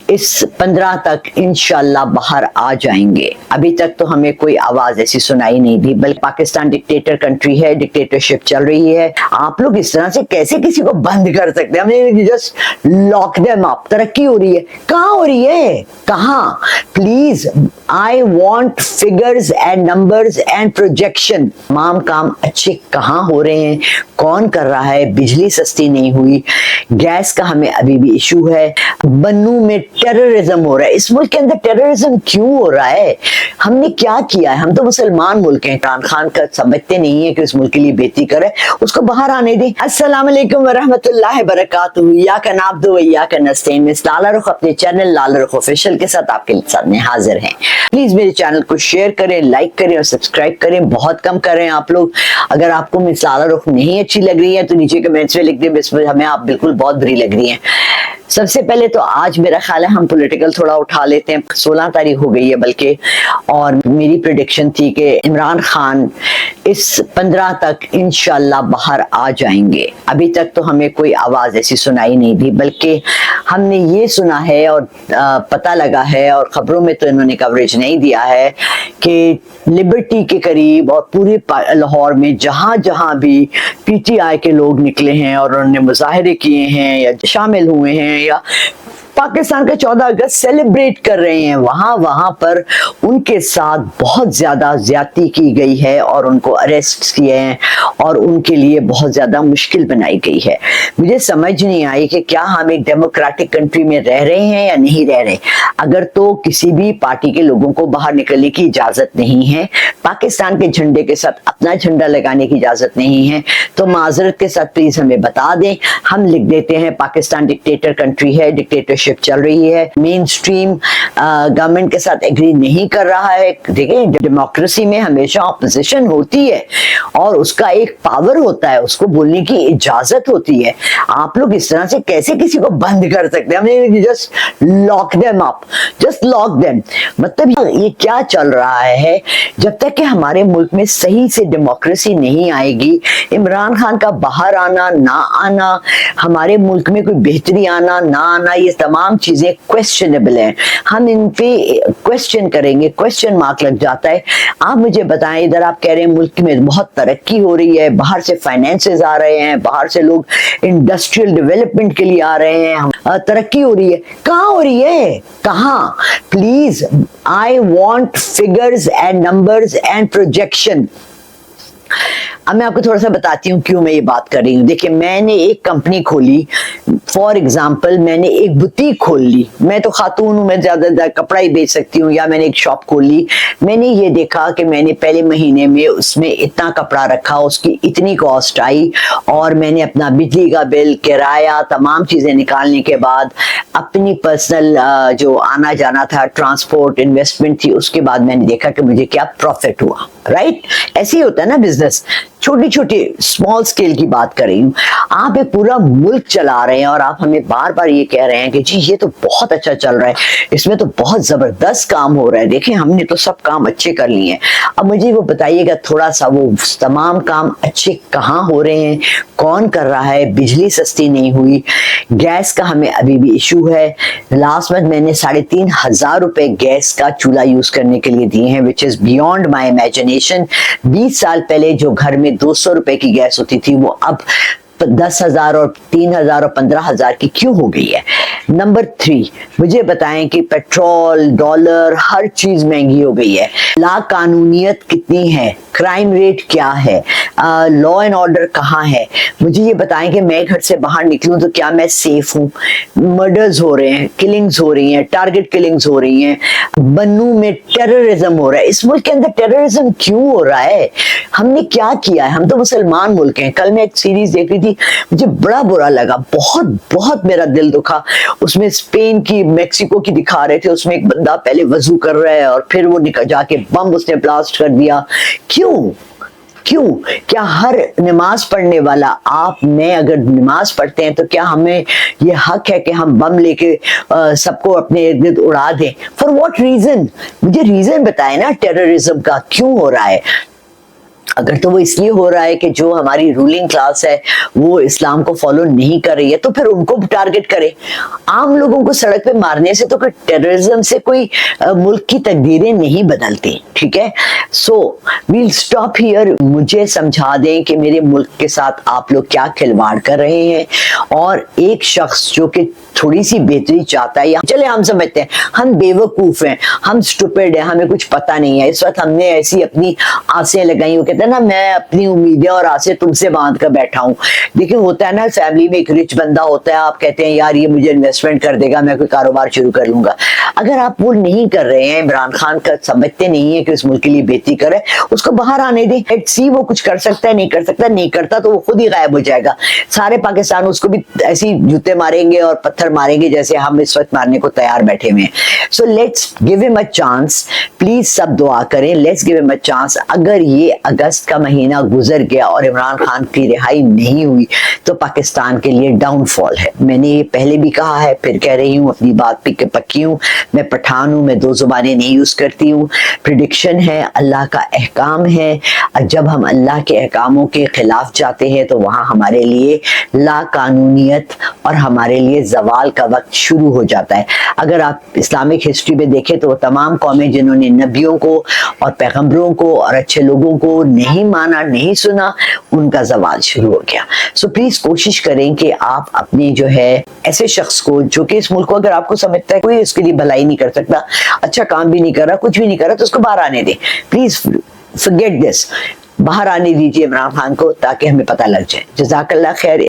इस 15 तक इंशाल्लाह बाहर आ जाएंगे। अभी तक तो हमें कोई आवाज ऐसी सुनाई नहीं दी, बल्कि पाकिस्तान डिक्टेटर कंट्री है, डिक्टेटरशिप चल रही है। आप लोग इस तरह से कैसे किसी को बंद कर सकते हैं? हमने जस्ट लॉक देम अप। तरक्की हो रही है, कहाँ हो रही है, कहाँ? Please I want figures and numbers and projection. तमाम काम अच्छे कहाँ हो रहे हैं, कौन कर रहा है? बिजली सस्ती नहीं हुई, गैस का हमें अभी भी इशू है, बन्नू में टेररिज्म हो रहा है। इस मुल्क के अंदर टेररिज्म क्यों हो रहा है? हमने क्या किया है? हम तो मुसलमान मुल्क हैं। इमरान खान का समझते नहीं है कि उस मुल्क के लिए बेइज्जती करे, उसको बाहर आने दें। अस्सलाम वालेकुम व रहमतुल्लाहि व बरकातुहू। या का नाब्दु व या का नस्तईन में लाला रुख अपने चैनल लाला रुख ऑफिशियल के साथ आपके सामने हाजिर हैं। प्लीज मेरे चैनल को शेयर करें, लाइक करें और सब्सक्राइब करें। बहुत कम करें आप लोग। अगर आपको मिस लाला रुख नहीं अच्छी लग रही है तो नीचे कमेंट्स में लिख दें इसमें हमें आप बिल्कुल बहुत बुरी लग रही हैं। सबसे पहले तो आज मेरा ख्याल है हम पॉलिटिकल थोड़ा उठा लेते हैं। 16 तारीख हो गई है बल्कि, और मेरी प्रेडिक्शन थी कि इमरान खान इस 15 तक इंशाल्लाह बाहर आ जाएंगे। अभी तक तो हमें कोई आवाज ऐसी सुनाई नहीं दी, बल्कि हमने ये सुना है और पता लगा है, और खबरों में तो इन्होंने कवरेज नहीं दिया है कि लिबर्टी के करीब और पूरे लाहौर में जहां जहां भी पीटीआई के लोग निकले हैं और उन्होंने मुजाहरे किए हैं या शामिल हुए हैं या पाकिस्तान का 14 अगस्त सेलिब्रेट कर रहे हैं, वहां पर उनके साथ बहुत ज्यादा ज्यादती की गई है और उनको अरेस्ट किए हैं और उनके लिए बहुत ज्यादा मुश्किल बनाई गई है। मुझे समझ नहीं आई कि क्या हम एक डेमोक्रेटिक कंट्री में रह रहे हैं या नहीं रह रहे। अगर तो किसी भी पार्टी के लोगों को बाहर निकलने की इजाजत नहीं है, पाकिस्तान के झंडे के साथ अपना झंडा लगाने की इजाजत नहीं है, तो माजरत के साथ प्लीज हमें बता दें। हम लिख देते हैं पाकिस्तान डिक्टेटर कंट्री है, डिक्टेटरशिप चल रही है, मेन स्ट्रीम गवर्नमेंट के साथ एग्री नहीं कर रहा है। देखिए, डेमोक्रेसी में हमेशा ऑपोजिशन होती है और उसका एक पावर होता है, उसको बोलने की इजाजत होती है। आप लोग इस तरह से कैसे किसी को बंद कर सकते हैं? हमने just lock them up, just lock them. मतलब ये क्या चल रहा है? जब तक कि हमारे मुल्क में सही से डेमोक्रेसी नहीं आएगी, इमरान खान का बाहर आना ना आना, हमारे मुल्क में कोई बेहतरी आना ना आना, ये तमाम चीजें क्वेश्चनेबल हैं। हम इन पे क्वेश्चन करेंगे, क्वेश्चन मार्क लग जाता है। आप मुझे बताएं, इधर आप कह रहे हैं मुल्क में बहुत तरक्की हो रही है, बाहर से फाइनेंसेस आ रहे हैं, बाहर से लोग इंडस्ट्रियल डेवलपमेंट के लिए आ रहे हैं, तरक्की हो रही है, कहाँ हो रही है, कहाँ? Please I want figures and numbers and projection. अब मैं आपको थोड़ा सा बताती हूँ क्यों मैं ये बात कर रही हूँ। देखिए, मैंने एक कंपनी खोली, फॉर एग्जाम्पल मैंने एक बुटीक खोल ली। मैं तो खातून हूँ, मैं ज्यादा कपड़ा ही बेच सकती हूँ, या मैंने एक शॉप खोल ली। मैंने ये देखा कि मैंने पहले महीने में उसमें इतना कपड़ा रखा, उसकी इतनी कॉस्ट आई, और मैंने अपना बिजली का बिल, किराया, तमाम चीजें निकालने के बाद अपनी पर्सनल जो आना जाना था, ट्रांसपोर्ट, इन्वेस्टमेंट थी, उसके बाद मैंने देखा कि मुझे क्या प्रॉफिट हुआ। राइट? ऐसे ही होता है ना बिजनेस। छोटी छोटी स्मॉल स्केल की बात कर रही हूँ। आप एक पूरा मुल्क चला रहे हैं और आप हमें बार बार ये कह रहे हैं कि जी ये तो बहुत अच्छा चल रहा है, इसमें तो बहुत जबरदस्त काम हो रहा है, देखें हमने तो सब काम अच्छे कर लिए हैं। अब मुझे वो बताइएगा थोड़ा सा, वो तमाम काम अच्छे कहाँ हो रहे हैं, कौन कर रहा है? बिजली सस्ती नहीं हुई, गैस का हमें अभी भी इशू है। लास्ट मंथ मैंने 3,500 रुपए गैस का चूल्हा यूज करने के लिए दिए हैं, which is beyond my imagination. 20 साल पहले जो घर में 200 रुपए की गैस होती थी, वो अब 10,000 और 3,000 और 15,000 की क्यों हो गई है? नंबर 3, मुझे बताएं कि पेट्रोल, डॉलर, हर चीज महंगी हो गई है। ला कानूनियत कितनी है, क्राइम रेट क्या है, लॉ एंड ऑर्डर कहाँ है? मुझे ये बताएं कि मैं घर से बाहर निकलूं तो क्या मैं सेफ हूँ? मर्डर्स हो रहे हैं, किलिंग्स हो रही हैं, टारगेट किलिंग्स हो रही हैं, बन्नू में टेररिज्म हो रहा है। इस मुल्क के अंदर टेररिज्म क्यों हो रहा है? हमने क्या किया है? हम तो मुसलमान मुल्क हैं। कल मैं एक सीरीज देख रही थी, मुझे बड़ा बुरा लगा, बहुत बहुत मेरा दिल दुखा। उसमें स्पेन की, मेक्सिको की दिखा रहे थे, उसमें एक बंदा पहले वजू कर रहा है और फिर वो निकल जाके बम उसने ब्लास्ट कर दिया। क्यों? क्या हर नमाज पढ़ने वाला, आप मैं अगर नमाज पढ़ते हैं तो क्या हमें ये हक है कि हम बम लेके सबको अपने इर्द गिर्द उड़ा दें? For what reason? मुझे रीजन बताए ना टेररिज्म का क्यों हो रहा है। अगर तो वो इसलिए हो रहा है कि जो हमारी रूलिंग क्लास है वो इस्लाम को फॉलो नहीं कर रही है, तो फिर उनको टारगेट करे। आम लोगों को सड़क पे मारने से तो कोई टेररिज्म से कोई मुल्क की तकदीरें नहीं बदलती, ठीक है। So we'll stop here. मुझे समझा दें कि मेरे मुल्क के साथ आप लोग क्या खिलवाड़ कर रहे हैं, और एक शख्स जो कि थोड़ी सी बेहतरी चाहता है, या चले हम समझते हैं हम बेवकूफ हैं, हम स्टूपिड हैं, हमें कुछ पता नहीं है, इस वक्त हमने ऐसी अपनी आसें लगाई, वो कहते हैं ना मैं अपनी उम्मीदें और आसें तुमसे बांध कर बैठा हूँ। देखिए होता है ना, फैमिली में एक रिच बंदा होता है, आप कहते हैं यार ये मुझे इन्वेस्टमेंट कर देगा, मैं कोई कारोबार शुरू कर लूंगा। अगर आप वो नहीं कर रहे हैं, इमरान खान का समझते नहीं है कि उस मुल्क के लिए बेहतरी करे, उसको बाहर आने दें। लेट्स सी वो कुछ कर सकता है, नहीं कर सकता, नहीं करता तो वो खुद ही गायब हो जाएगा। सारे पाकिस्तान उसको भी ऐसी जूते मारेंगे और पत्थर मारेंगे जैसे हम इस वक्त मारने को तैयार बैठे हुए हैं। So let's give him a chance, please सब दुआ करें, let's give him a chance. अगर ये अगस्त का महीना गुजर गया और इमरान खान की रिहाई नहीं हुई तो पाकिस्तान के लिए डाउनफॉल है। मैंने ये पहले भी कहा है, फिर कह रही हूँ, अपनी बात पे पक्की हूँ। मैं पठान हूँ, मैं दो जुबानें नहीं यूज करती हूँ। प्रिडिक्शन है, अल्लाह का अहकाम है, और जब हम अल्लाह के अहकामों के खिलाफ जाते हैं तो वहां हमारे लिए लाकानूनियत और हमारे लिए जवाल का वक्त शुरू हो जाता है। अगर आप इस्लामिक हिस्ट्री में देखें तो वो तमाम कौमें जिन्होंने नबियों को और पैगंबरों को और अच्छे लोगों को नहीं माना, नहीं सुना, उनका जवाल शुरू हो गया। सो प्लीज कोशिश करें कि आप अपने जो है ऐसे शख्स को जो कि इस मुल्क को अगर आपको समझता है कोई इसके लिए भलाई नहीं कर सकता, अच्छा काम भी नहीं कर रहा, कुछ भी नहीं कर रहा, तो उसको बाहर आने दें। प्लीज फॉरगेट दिस, बाहर आने दीजिए इमरान खान को ताकि हमें पता लग जाए। जज़ाकल्लाह खैर।